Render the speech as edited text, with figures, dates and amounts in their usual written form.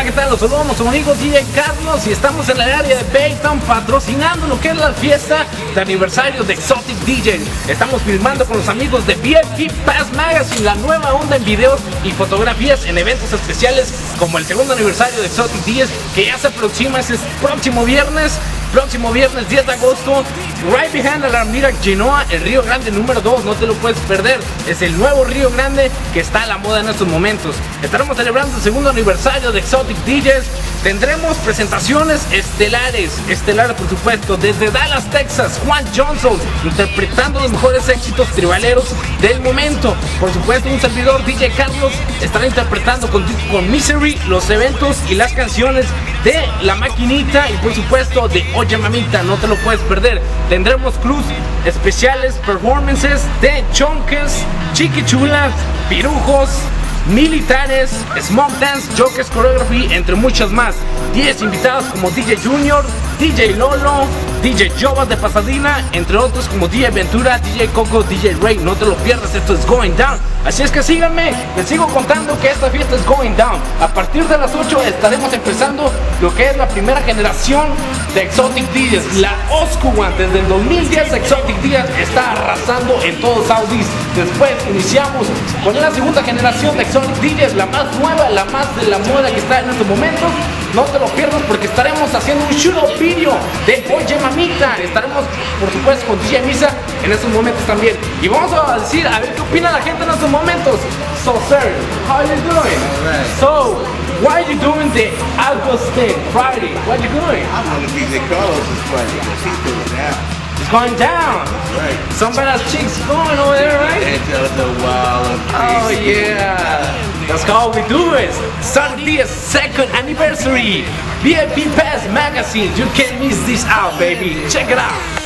¿qué tal? Los saludamos, su amigo DJ Carlos y estamos en el área de Baytown patrocinando lo que es la fiesta de aniversario de Exotic DJs. Estamos filmando con los amigos de VIP Pass Magazine, la nueva onda en videos y fotografías en eventos especiales como el segundo aniversario de Exotic DJs que ya se aproxima, es el próximo viernes 10 de agosto, right behind la Alameda Genoa, el Río Grande número 2, no te lo puedes perder. Es el nuevo Río Grande que está a la moda en estos momentos. Estaremos celebrando el segundo aniversario de Exotic DJs. Tendremos presentaciones estelares por supuesto, desde Dallas, Texas, Juan Johnson interpretando los mejores éxitos tribaleros del momento. Por supuesto, un servidor DJ Carlos estará interpretando con Misery los eventos y las canciones de La Maquinita y por supuesto de Oye Mamita, no te lo puedes perder. Tendremos clubs especiales, performances de Chonques, Chiquichulas, Pirujos, Militares, Smoke Dance, Jokers Choreography, entre muchas más. 10 invitados como DJ Junior, DJ Lolo, DJ Jovas de Pasadena, entre otros como DJ Ventura, DJ Coco, DJ Ray. No te lo pierdas, esto es Going Down. Así es que síganme, les sigo contando que esta fiesta es Going Down. A partir de las 8 estaremos empezando lo que es la primera generación de Exotic DJs, la Oscu One. Desde el 2010 Exotic DJs está arrasando en todo Southeast. Después iniciamos con la segunda generación de Exotic DJs, la más nueva, la más de la moda que está en estos momentos. No te lo pierdas porque estaremos haciendo un shoot-up video de Oye Mamita. Estaremos por supuesto con DJ Misa en estos momentos también. Y vamos a decir a ver qué opina la gente en estos momentos. So sir, how are you doing? All right. So, why are you doing the Augustine Friday? What are you doing? I'm on the DJ Carlos is Friday because he's doing now. It's going down. Right. Some badass chicks going over there, right? Angela Wild. Oh yeah. That's how we do it. Saturday's second anniversary. VIP Pass Magazine. You can't miss this out, baby. Check it out.